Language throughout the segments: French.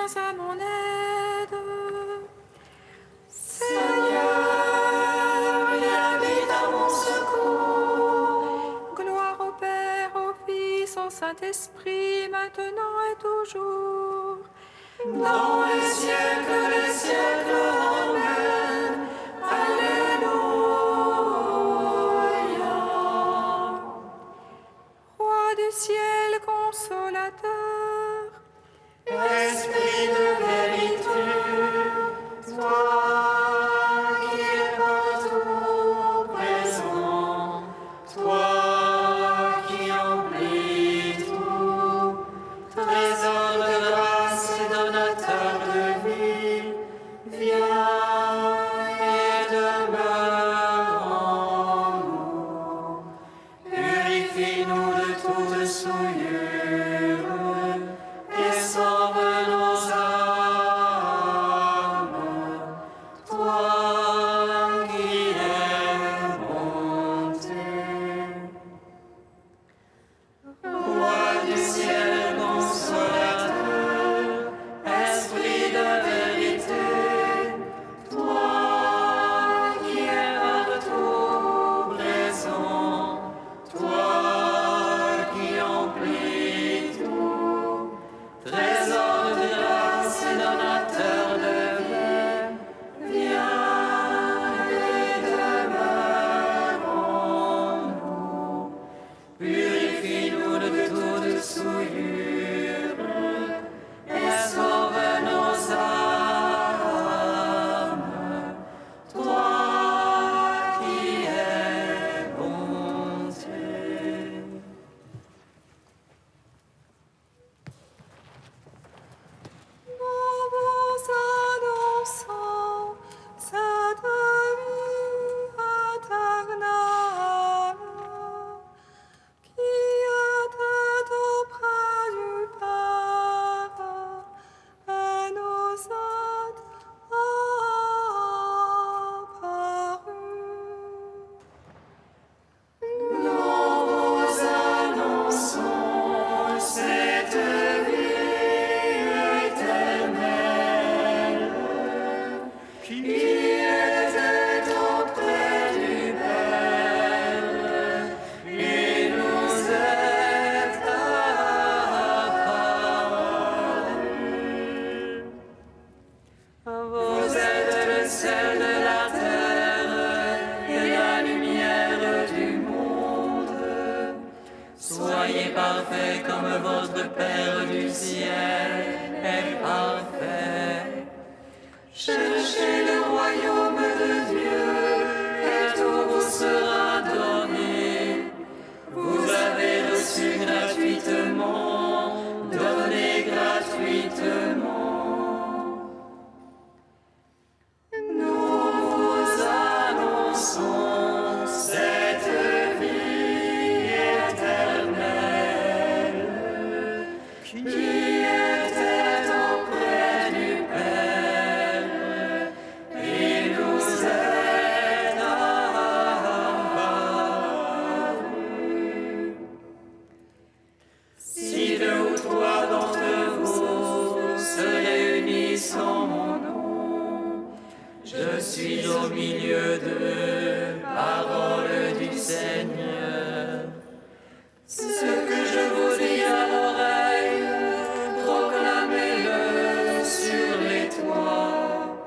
viens à mon aide. Seigneur, viens vite à mon secours. Gloire au Père, au Fils, au Saint-Esprit, maintenant et toujours. Dans les siècles, amen. Alléluia. Roi du ciel, consolateur, Esprit de vérité, toi qui es partout présent, toi qui emplis tout, trésor de grâce et donateur de vie, viens et demeure en nous. Purifie-nous de toute souillure et sauve nos âmes. Toi qui es bonté. Roi du ciel consolateur, esprit de vérité, toi qui es partout présent, toi qui emplis tout, trésor de grâce et donateur de vie, viens et demeure en nous. Purifie-nous de toute souillure et sauve nos âmes. Toi qui es bonté. nous vous annonçons cette vie éternelle qui était auprès du Père et nous est apparue. Nous vous annonçons cette vie éternelle qui était auprès du Père et nous est apparue. Vous êtes le sel de la terre et la lumière du monde. Soyez parfaits comme votre Père du ciel est parfait. Cherchez le royaume de Dieu et tout vous sera donné. Vous avez reçu gratuitement, donnez gratuitement. Nous vous annonçons cette vie éternelle qui était auprès du Père et nous est apparue. Si deux ou trois d'entre vous se réunissent en mon nom, je suis au milieu d'eux, parole du Seigneur. Ce que je vous dis à l'oreille, proclamez-le sur les toits.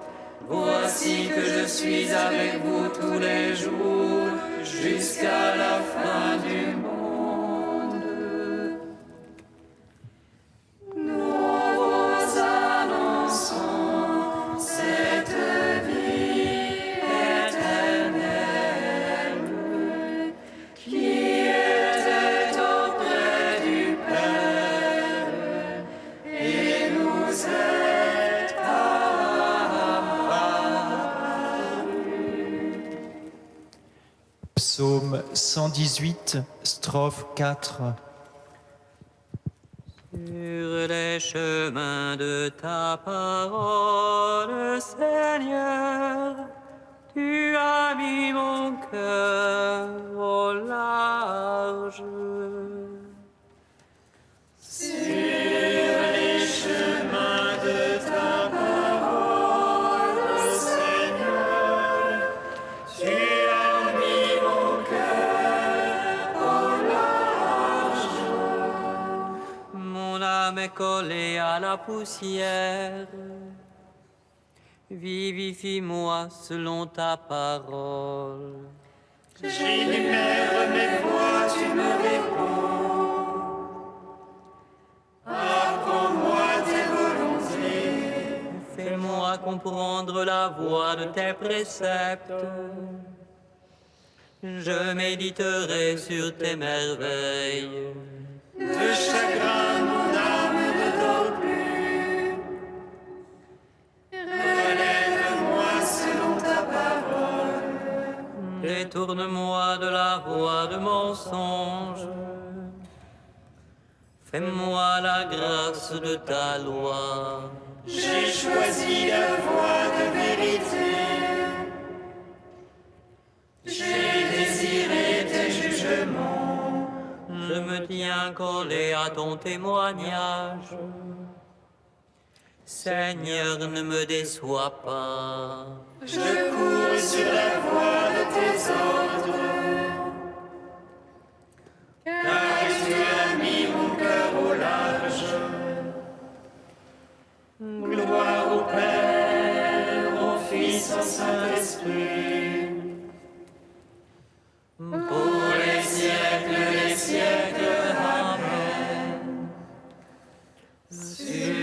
Voici que je suis avec vous tous les jours jusqu'à la fin du monde. Nous vous annonçons cette vie éternelle qui était auprès du Père et nous est apparue. Psaume 118, strophe 4. Sur les chemins de ta parole, Seigneur, tu as mis mon cœur au large. Sur les chemins de est collé à la poussière. Vivifie-moi selon ta parole. J'énumère mes voix, tu me réponds. Apprends-moi tes volontés. Fais-moi comprendre la voie de tes préceptes. Je méditerai sur tes merveilles. De chagrin, mon âme ne dort plus. Relève-moi selon ta parole. Détourne-moi de la voie de mensonge. Fais-moi la grâce de ta loi. J'ai choisi la voie de vérité. J'ai désiré tes jugements. Je me tiens collé à ton témoignage. Seigneur, ne me déçois pas. Je cours sur la voie de tes ordres. Car tu as mis mon cœur au large. Gloire au Père, au Fils, au Saint-Esprit. Pour les siècles, Amen. Sur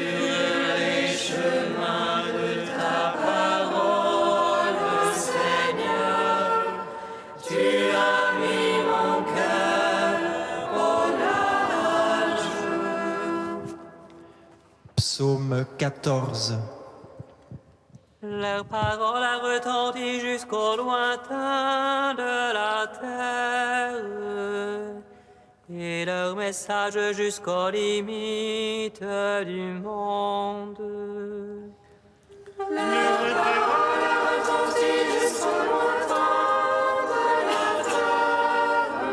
les chemins de ta parole, Seigneur, tu as mis mon cœur au large. Psaume 14. Leur parole a retenti jusqu'au lointain de la terre, et leur message jusqu'aux limites du monde. Leur parole a retenti jusqu'au lointain de la terre,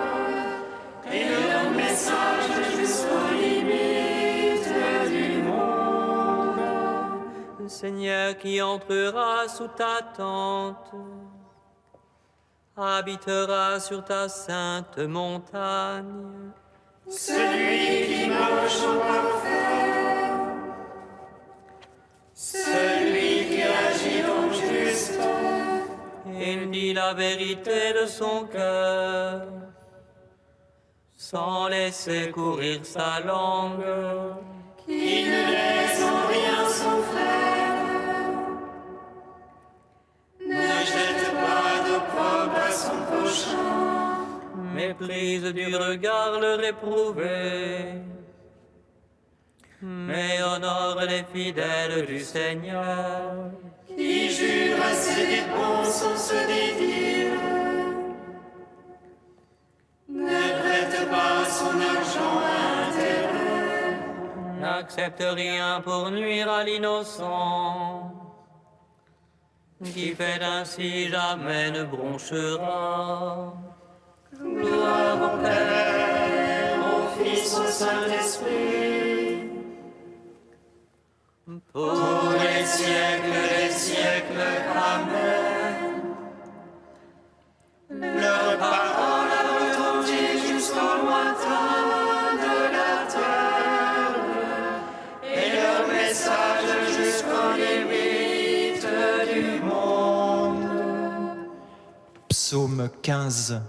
et leur message jusqu'aux limites du monde. Seigneur, qui entrera sous ta tente, habitera sur ta sainte montagne. Celui qui marche en parfait, celui qui agit en juste, Il dit la vérité de son cœur, sans laisser courir sa langue. qui ne laisse en rien son frère, ne jette pas d'opprobre à son prochain. Méprise du regard le réprouvé, mais honore les fidèles du Seigneur. Qui jure à ses dépens sans se dédire, ne prête pas son argent à intérêt, N'accepte rien pour nuire à l'innocent, qui fait ainsi jamais ne bronchera. gloire au Père, au Fils, au Saint-Esprit, Pour les siècles, Amen. Leur parole a retenti jusqu'au lointain de la terre, et leur message jusqu'aux limites du monde. Psaume 15.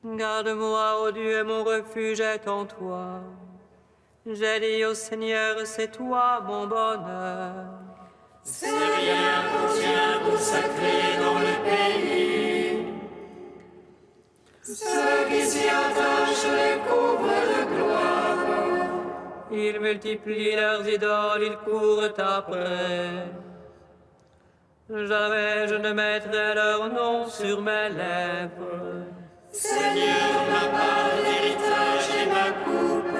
Garde-moi, ô Dieu, mon refuge est en toi. J'ai dit au Seigneur, c'est toi mon bonheur. C'est rien qu'on tient pour sacré dans le pays. Ceux qui s'y attachent les couvrent de gloire. Ils multiplient leurs idoles, ils courent après. Jamais je ne mettrai leur nom sur mes lèvres. Seigneur, ma part d'héritage et ma coupe.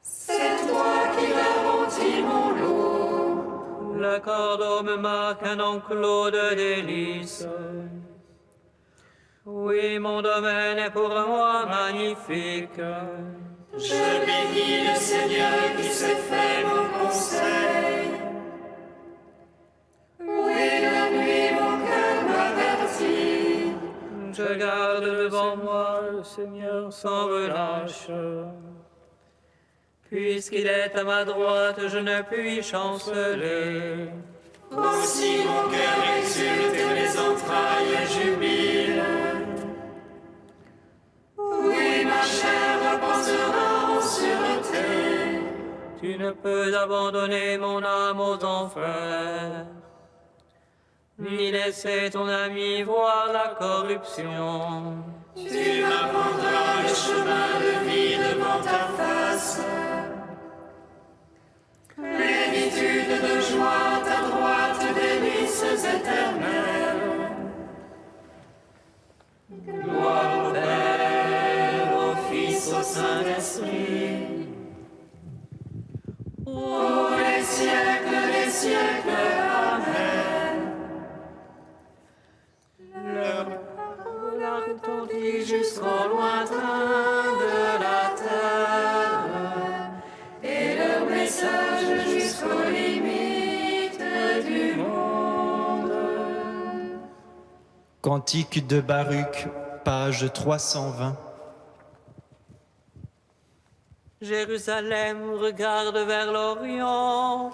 C'est toi qui garantis mon lot. Le cordeau me marque un enclos de délices. Oui, mon domaine est pour moi magnifique. Je bénis le Seigneur qui s'est fait mon conseil. Oui, la nuit, mon cœur m'avertit. Je garde devant moi le Seigneur sans relâche. Puisqu'il est à ma droite, je ne puis chanceler. Aussi mon cœur exulte et mes entrailles jubilent. Oui, ma chair reposera en sûreté. Tu ne peux abandonner mon âme aux enfers, ni laisser ton ami voir la corruption. Tu m'apprendras le chemin de vie devant ta face. Plénitude de joie à ta droite, délices éternelles. Gloire au Père, au Fils, au Saint-Esprit. Pour les siècles des siècles, Amen. Leur parole retentit jusqu'au lointain de la terre, Et leur message jusqu'aux limites du monde. Cantique de Baruch, page 320. Jérusalem, regarde vers l'Orient,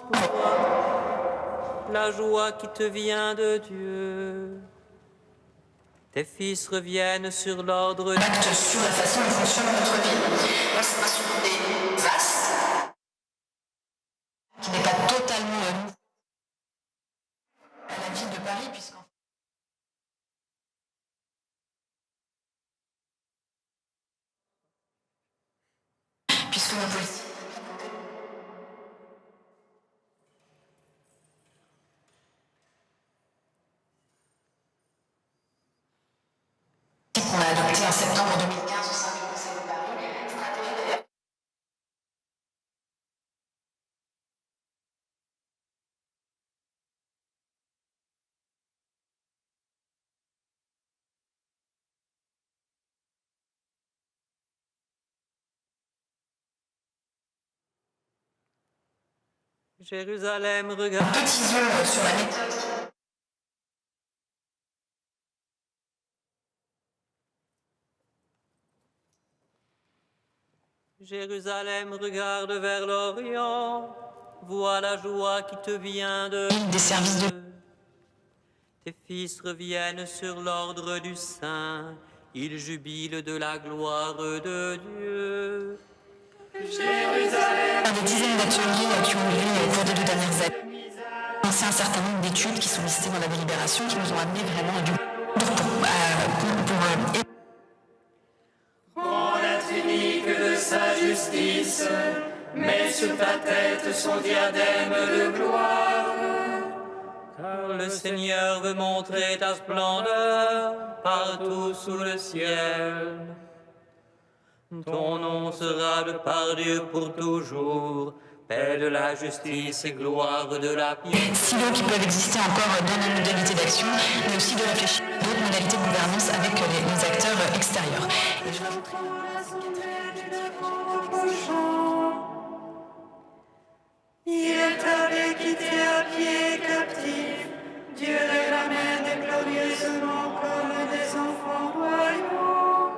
la joie qui te vient de Dieu. Tes fils reviennent sur l'ordre Impact sur la façon dont fonctionne notre ville. Moi, c'est pas sur des vastes, qui n'est pas totalement nouveau à la ville de Paris, puisque nos policiers qu'on a adopté en septembre 2015 au sein du Conseil de Paris, stratégie d'ailleurs. Jérusalem, regarde. Petit zoom sur la méthode. Jérusalem, regarde vers l'Orient, vois la joie qui te vient de Des services de... Tes fils reviennent sur l'ordre du Saint, ils jubilent de la gloire de Dieu. Jérusalem, Des dizaines d'ateliers qui ont eu lieu au cours des 2 dernières années. C'est un certain nombre d'études qui sont listées dans la délibération qui nous ont amené vraiment du prends la tunique de sa justice, mets sur ta tête son diadème de gloire. Car le Seigneur veut montrer ta splendeur partout sous le ciel. Ton nom sera de par Dieu pour toujours, paix de la justice et gloire de la piété. silos qui peuvent exister encore dans nos modalités d'action, mais aussi de réfléchir à d'autres modalités de gouvernance avec les acteurs extérieurs. Et je rajouterai Il est allé quitter à pied captif, Dieu les ramène glorieusement comme des enfants royaux.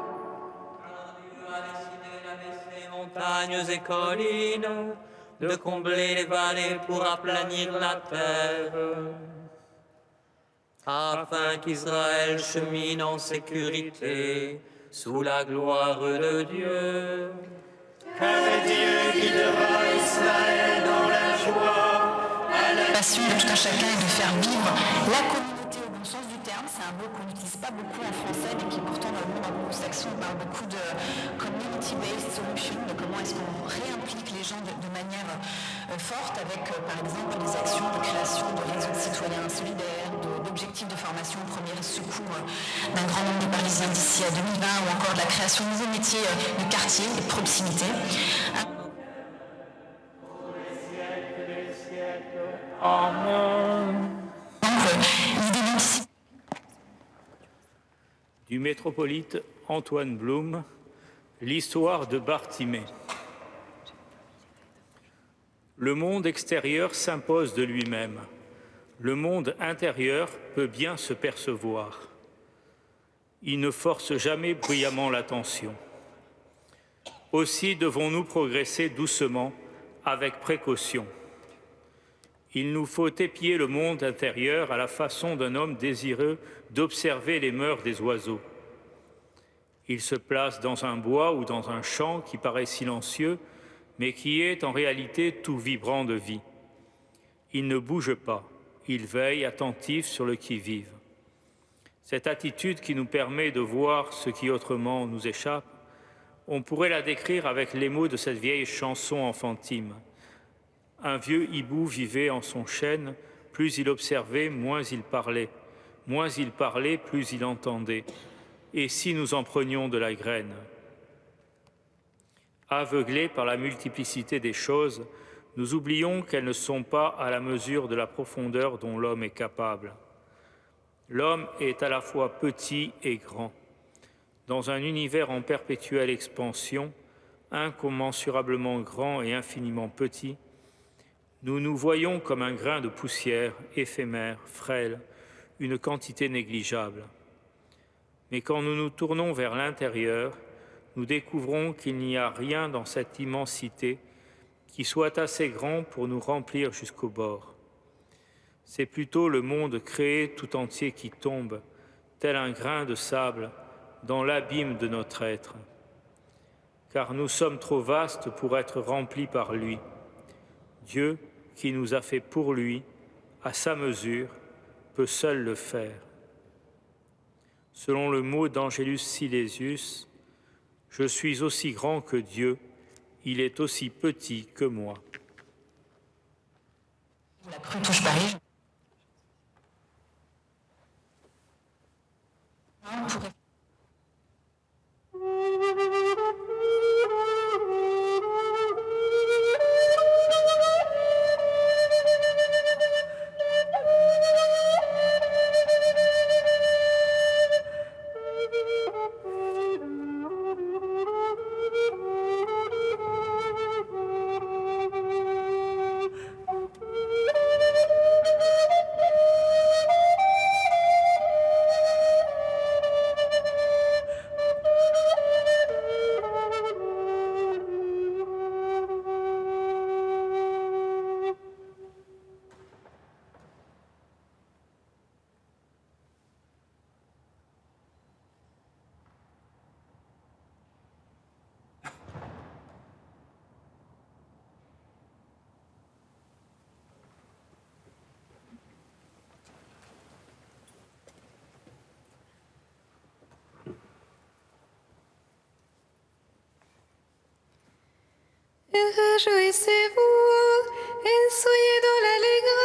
Dieu a décidé d'abaisser montagnes et collines, de combler les vallées pour aplanir la terre, afin qu'Israël chemine en sécurité sous la gloire de Dieu. Car Dieu guidera Israël dans la joie, à la passion de tout un chacun est de faire vivre la communauté au bon sens du terme. C'est un mot qu'on n'utilise pas beaucoup en français, mais qui pourtant dans le monde anglo-saxon parle beaucoup de community-based solution, de comment est-ce qu'on réimplique les gens de manière forte avec par exemple des actions de création de réseaux de citoyens solidaires, d'objectifs de formation au premier secours d'un grand nombre de Parisiens d'ici à 2020 ou encore de la création de nouveaux métiers de quartier et de proximité. Du métropolite Antoine Blum, l'histoire de Bartimée. Le monde extérieur s'impose de lui-même. Le monde intérieur peut bien se percevoir. Il ne force jamais bruyamment l'attention. Aussi devons-nous progresser doucement, avec précaution. Il nous faut épier le monde intérieur à la façon d'un homme désireux d'observer les mœurs des oiseaux. Il se place dans un bois ou dans un champ qui paraît silencieux, mais qui est en réalité tout vibrant de vie. Il ne bouge pas, il veille attentif sur le qui-vive. Cette attitude qui nous permet de voir ce qui autrement nous échappe, on pourrait la décrire avec les mots de cette vieille chanson enfantine. Un vieux hibou vivait en son chêne, plus il observait, moins il parlait. Moins il parlait, plus il entendait. Et si nous en prenions de la graine? Aveuglés par la multiplicité des choses, nous oublions qu'elles ne sont pas à la mesure de la profondeur dont l'homme est capable. L'homme est à la fois petit et grand. Dans un univers en perpétuelle expansion, incommensurablement grand et infiniment petit, nous nous voyons comme un grain de poussière, éphémère, frêle, une quantité négligeable. Mais quand nous nous tournons vers l'intérieur, nous découvrons qu'il n'y a rien dans cette immensité qui soit assez grand pour nous remplir jusqu'au bord. C'est plutôt le monde créé tout entier qui tombe, tel un grain de sable, dans l'abîme de notre être. Car nous sommes trop vastes pour être remplis par lui. Dieu, qui nous a fait pour lui, à sa mesure, peut seul le faire. Selon le mot d'Angelus Silesius, « Je suis aussi grand que Dieu, il est aussi petit que moi. » La crue touche Paris. Réjouissez-vous et soyez dans l'allégresse,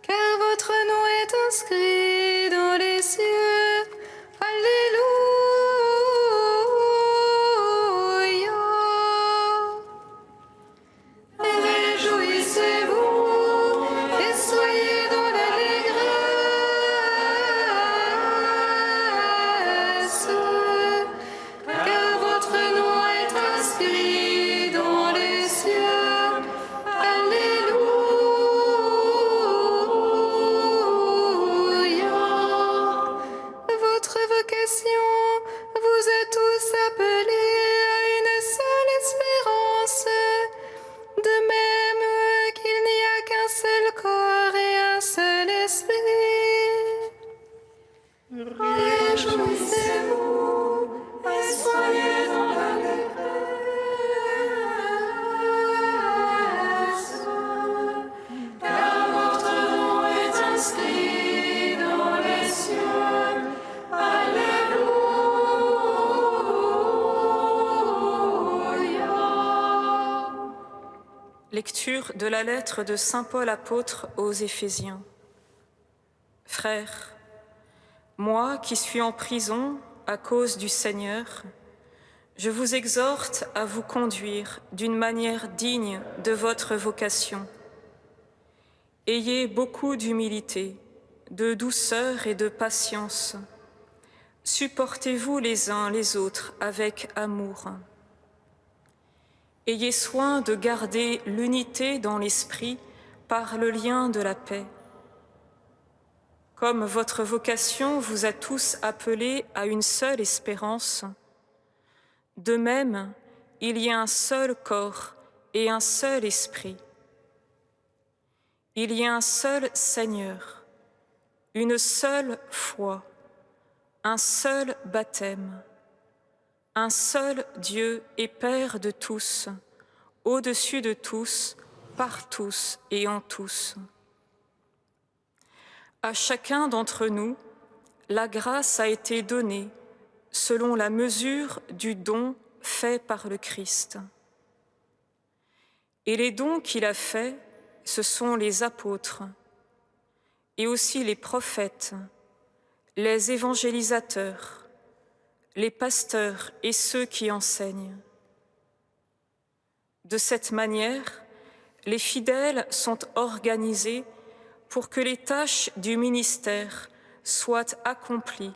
car votre nom est inscrit dans les cieux. Alléluia. Réjouissez-vous et soyez dans l'allégresse, car votre nom est inscrit dans les cieux. Alléluia. Votre vocation, vous êtes tous appelés à une seule espérance, de même qu'il n'y a qu'un seul corps et un seul esprit. Réjouissez-vous et soyez dans l'allégresse, car votre nom est inscrit dans les cieux. Alléluia. Lecture de la lettre de saint Paul apôtre aux Éphésiens. Frères, moi qui suis en prison à cause du Seigneur, je vous exhorte à vous conduire d'une manière digne de votre vocation. Ayez beaucoup d'humilité, de douceur et de patience. Supportez-vous les uns les autres avec amour. Ayez soin de garder l'unité dans l'esprit par le lien de la paix. Comme votre vocation vous a tous appelés à une seule espérance, de même, il y a un seul corps et un seul esprit. Il y a un seul Seigneur, une seule foi, un seul baptême, un seul Dieu et Père de tous, au-dessus de tous, par tous et en tous. À chacun d'entre nous, la grâce a été donnée selon la mesure du don fait par le Christ. Et les dons qu'il a faits, ce sont les apôtres, et aussi les prophètes, les évangélisateurs, les pasteurs et ceux qui enseignent. De cette manière, les fidèles sont organisés pour que les tâches du ministère soient accomplies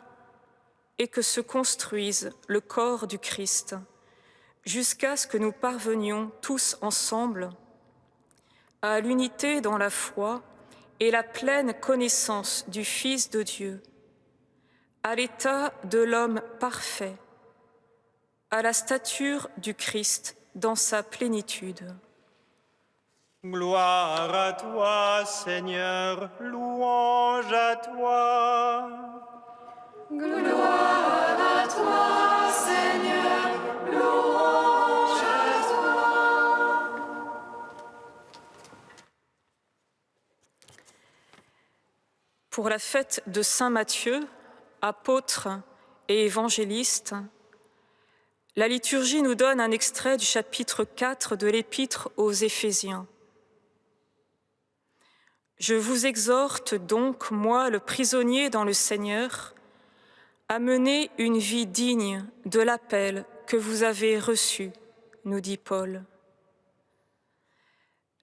et que se construise le corps du Christ, jusqu'à ce que nous parvenions tous ensemble à l'unité dans la foi et la pleine connaissance du Fils de Dieu, à l'état de l'homme parfait, à la stature du Christ dans sa plénitude. Gloire à toi, Seigneur, louange à toi. Gloire à toi, Seigneur, louange à toi. Pour la fête de Saint Matthieu, apôtre et évangéliste, la liturgie nous donne un extrait du chapitre 4 de l'Épître aux Éphésiens. Je vous exhorte donc, moi, le prisonnier dans le Seigneur, à mener une vie digne de l'appel que vous avez reçu, nous dit Paul.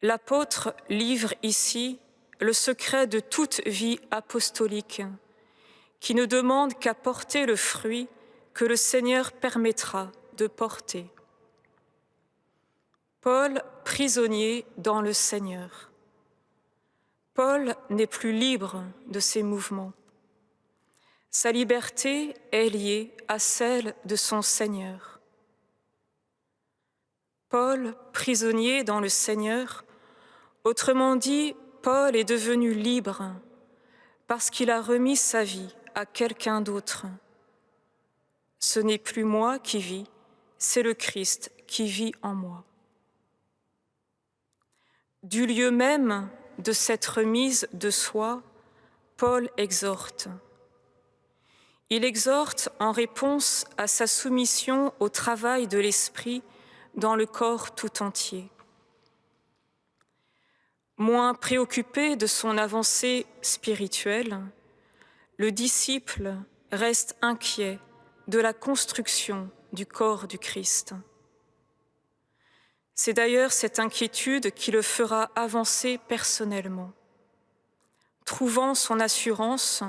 L'apôtre livre ici le secret de toute vie apostolique, qui ne demande qu'à porter le fruit que le Seigneur permettra de porter. Paul, prisonnier dans le Seigneur. Paul n'est plus libre de ses mouvements. Sa liberté est liée à celle de son Seigneur. Paul, prisonnier dans le Seigneur, autrement dit, Paul est devenu libre parce qu'il a remis sa vie à quelqu'un d'autre. Ce n'est plus moi qui vis, c'est le Christ qui vit en moi. Du lieu même de cette remise de soi, Paul exhorte. Il exhorte en réponse à sa soumission au travail de l'esprit dans le corps tout entier. Moins préoccupé de son avancée spirituelle, le disciple reste inquiet de la construction du corps du Christ. C'est d'ailleurs cette inquiétude qui le fera avancer personnellement, trouvant son assurance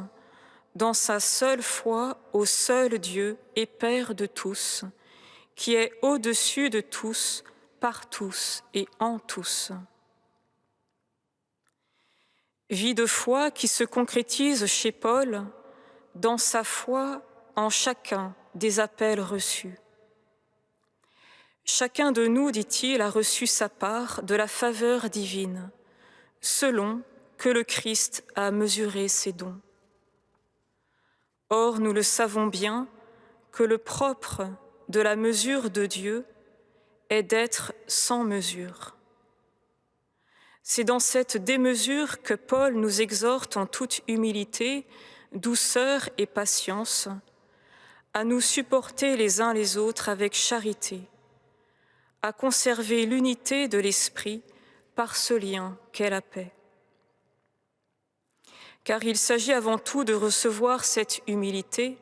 dans sa seule foi au seul Dieu et Père de tous, qui est au-dessus de tous, par tous et en tous. Vie de foi qui se concrétise chez Paul dans sa foi en chacun des appels reçus. Chacun de nous, dit-il, a reçu sa part de la faveur divine, selon que le Christ a mesuré ses dons. Or, nous le savons bien, que le propre de la mesure de Dieu est d'être sans mesure. C'est dans cette démesure que Paul nous exhorte en toute humilité, douceur et patience, à nous supporter les uns les autres avec charité, à conserver l'unité de l'esprit par ce lien qu'est la paix. Car il s'agit avant tout de recevoir cette humilité,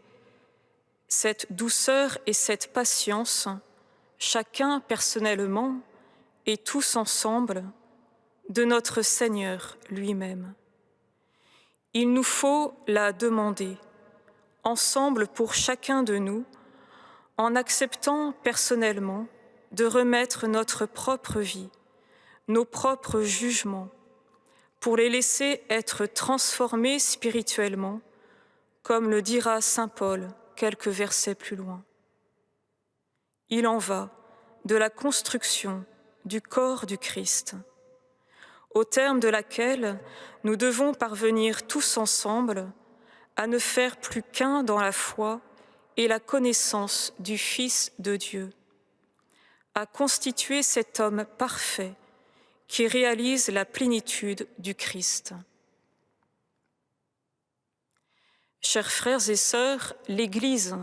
cette douceur et cette patience, chacun personnellement et tous ensemble, de notre Seigneur lui-même. Il nous faut la demander, ensemble pour chacun de nous, en acceptant personnellement de remettre notre propre vie, nos propres jugements, pour les laisser être transformés spirituellement, comme le dira saint Paul quelques versets plus loin. Il en va de la construction du corps du Christ, au terme de laquelle nous devons parvenir tous ensemble à ne faire plus qu'un dans la foi et la connaissance du Fils de Dieu, à constituer cet homme parfait qui réalise la plénitude du Christ. Chers frères et sœurs, l'Église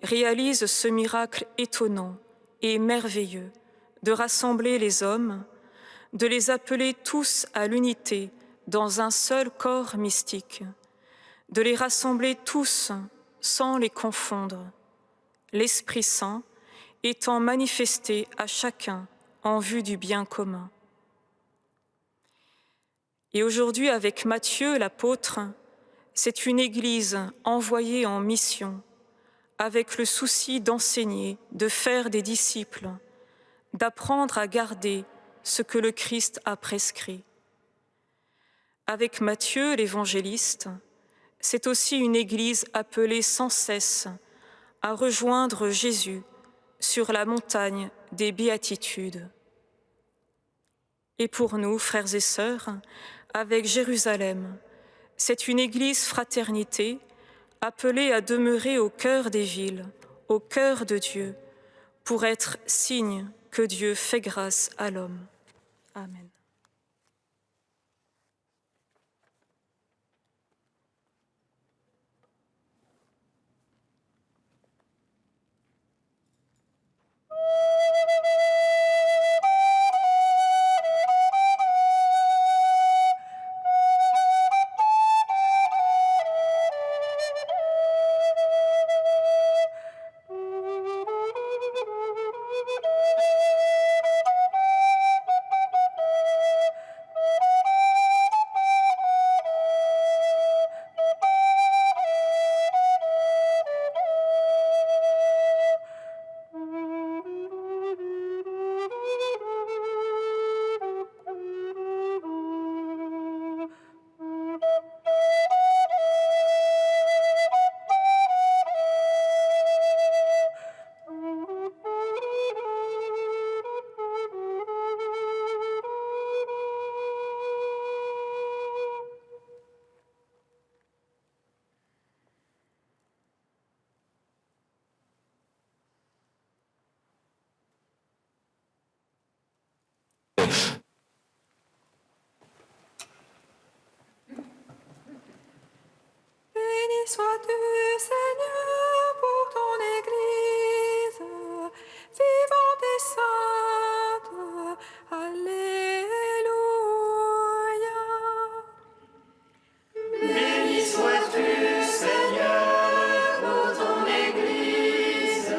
réalise ce miracle étonnant et merveilleux de rassembler les hommes, de les appeler tous à l'unité dans un seul corps mystique, de les rassembler tous sans les confondre, l'Esprit Saint étant manifesté à chacun en vue du bien commun. Et aujourd'hui, avec Matthieu l'apôtre, c'est une Église envoyée en mission, avec le souci d'enseigner, de faire des disciples, d'apprendre à garder ce que le Christ a prescrit. Avec Matthieu l'évangéliste, c'est aussi une Église appelée sans cesse à rejoindre Jésus sur la montagne des béatitudes. Et pour nous, frères et sœurs, avec Jérusalem, c'est une Église fraternité appelée à demeurer au cœur des villes, au cœur de Dieu, pour être signe que Dieu fait grâce à l'homme. Amen. Sois-tu, Seigneur, pour ton Église, vivante et sainte. Alléluia. Béni sois-tu, Seigneur, pour ton Église,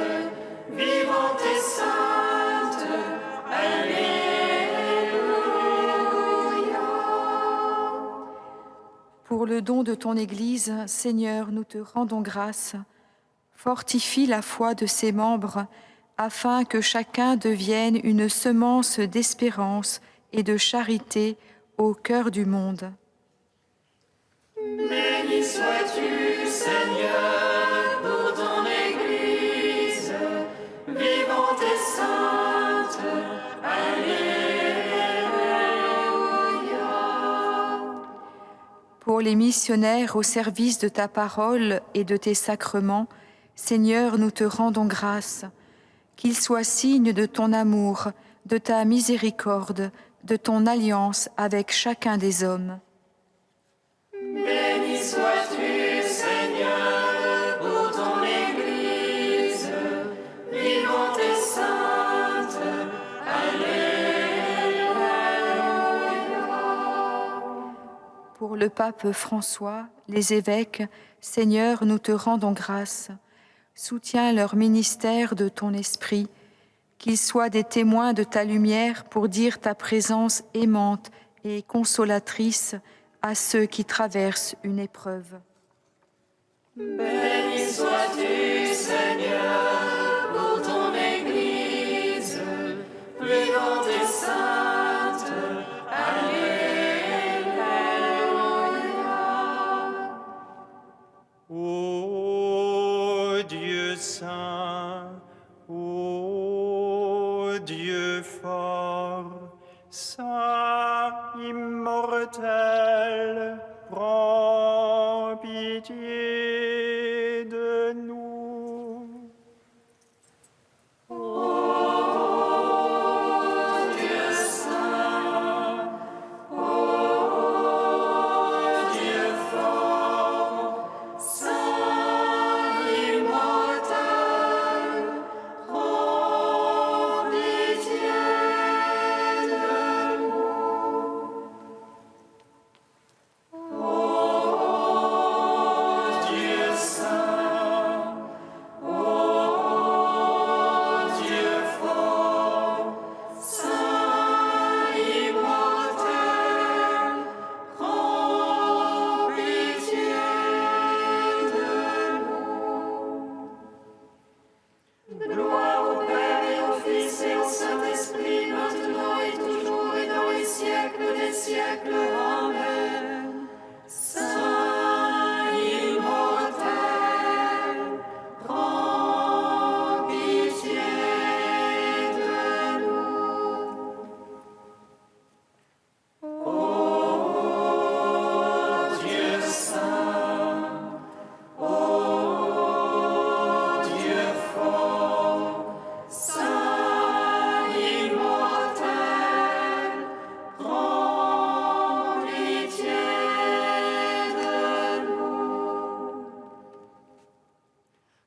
vivante et sainte. Alléluia. Pour le don de ton Église, Seigneur, nous te rendons grâce. Fortifie la foi de ses membres, afin que chacun devienne une semence d'espérance et de charité au cœur du monde. Béni sois-tu, Seigneur, pour ton Église, vivante et sainte. Alléluia. Pour les missionnaires au service de ta parole et de tes sacrements, Seigneur, nous te rendons grâce. Qu'ils soient signes de ton amour, de ta miséricorde, de ton alliance avec chacun des hommes. Béni sois-tu, Seigneur, pour ton Église, vivante et sainte. Alléluia. Pour le pape François, les évêques, Seigneur, nous te rendons grâce. Soutiens leur ministère de ton esprit, qu'ils soient des témoins de ta lumière pour dire ta présence aimante et consolatrice à ceux qui traversent une épreuve. Béni sois-tu, Seigneur, pour ton Église, vivante et sainte. Alléluia. saint, ô Dieu fort, saint immortel, prends pitié de nous.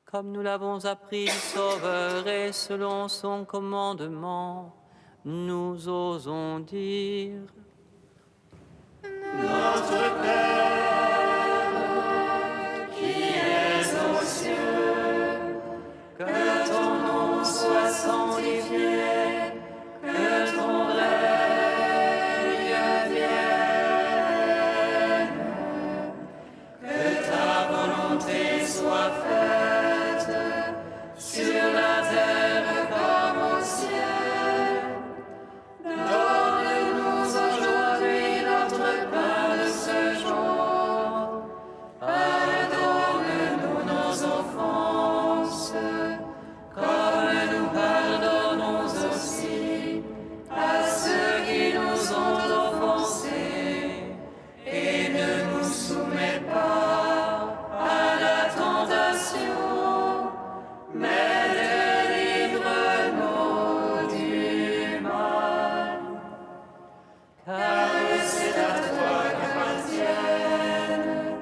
Comme nous l'avons appris du Sauveur et selon son commandement, nous osons dire: Notre Père, qui es aux cieux, que ton nom soit sanctifié, que ton règne vienne, que ta volonté soit faite sur la terre comme au ciel. Donne-nous aujourd'hui notre pain de ce jour. Pardonne-nous nos offenses, comme nous pardonnons aussi à ceux qui nous ont offensés. Et ne nous soumets pas à la tentation, mais délivre-nous du mal. Car c'est à toi qu'appartiennent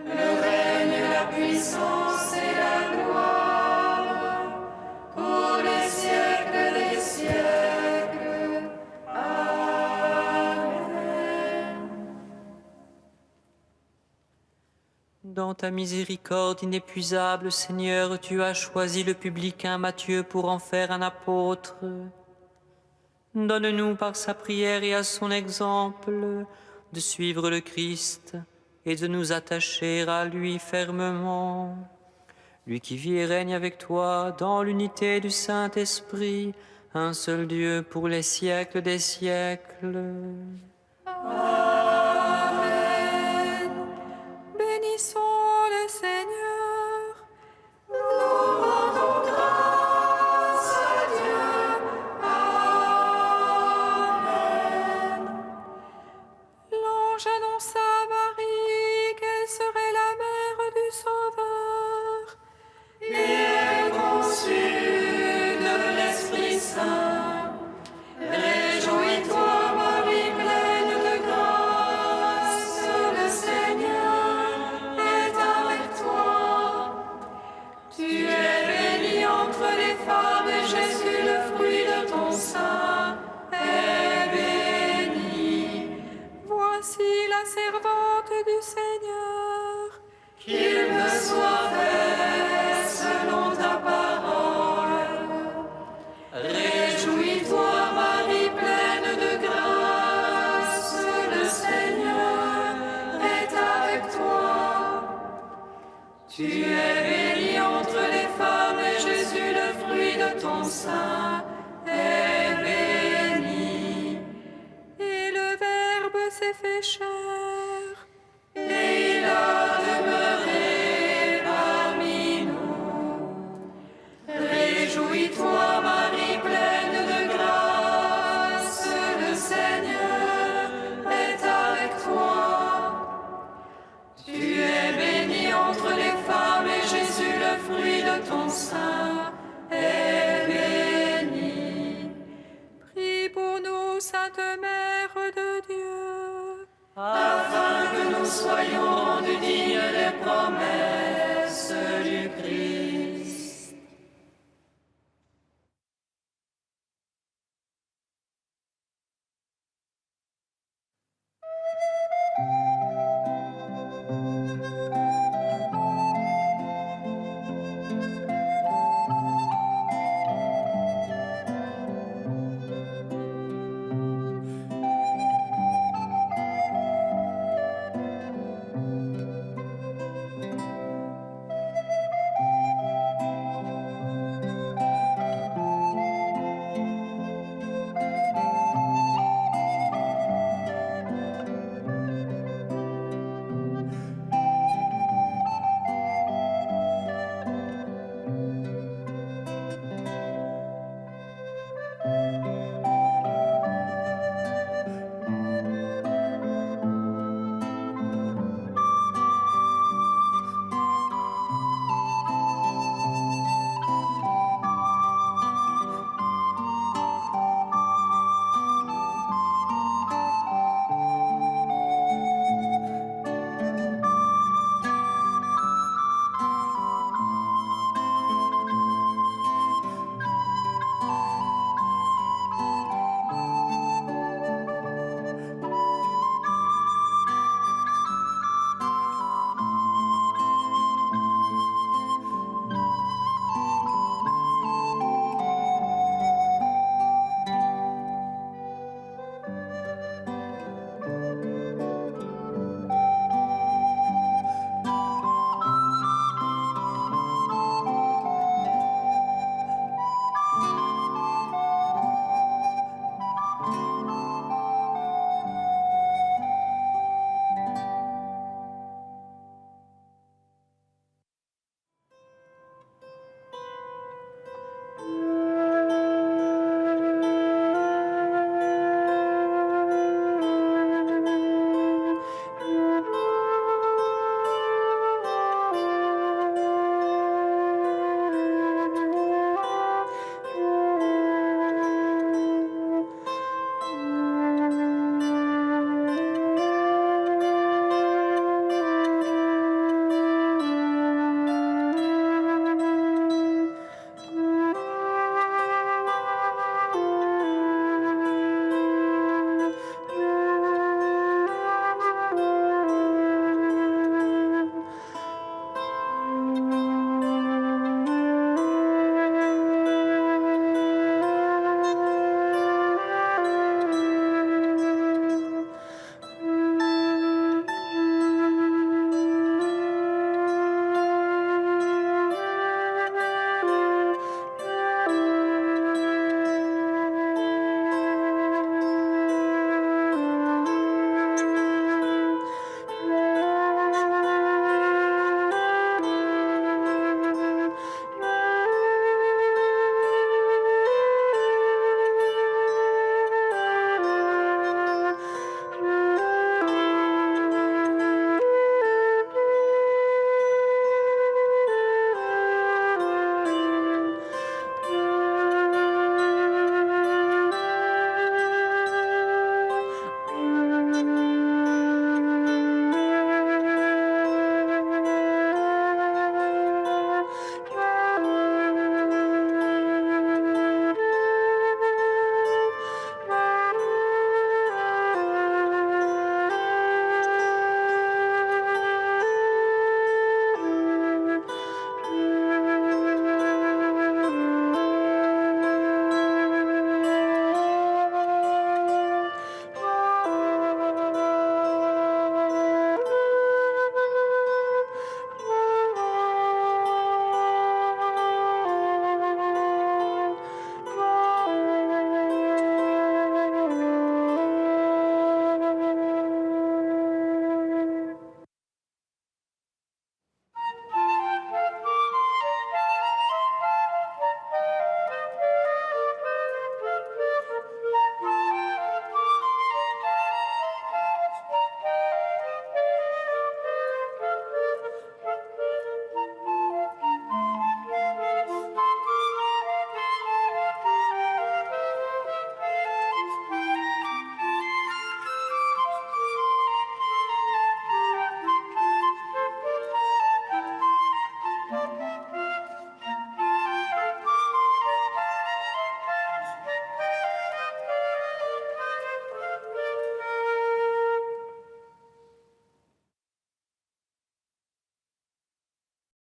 le règne, la puissance et la gloire pour les siècles des siècles. Amen. Dans ta miséricorde inépuisable, Seigneur, tu as choisi le publicain Matthieu pour en faire un apôtre. Donne-nous par sa prière et à son exemple de suivre le Christ et de nous attacher à lui fermement. Lui qui vit et règne avec toi dans l'unité du Saint-Esprit, un seul Dieu pour les siècles des siècles. Bénissons le Seigneur. Nous rendons grâce à Dieu. Amen. L'ange annonça à Marie qu'elle serait la mère du Sauveur. Et elle conçut de l'Esprit Saint. Réjouis-toi, Marie, pleine de grâce, le Seigneur est avec toi. Tu es bénie entre les femmes et Jésus, le fruit de ton sein, est béni. Voici la servante du Seigneur. Qu'il me soit fait selon ta parole. Réjouis-toi, Marie, pleine de grâce, le Seigneur est avec toi. Tu es bénie entre les femmes et Jésus, le fruit de ton sein, est béni. Et le Verbe s'est fait chair. Et il a demeuré parmi nous. Sainte Mère de Dieu, afin que nous soyons rendus dignes des promesses du Christ.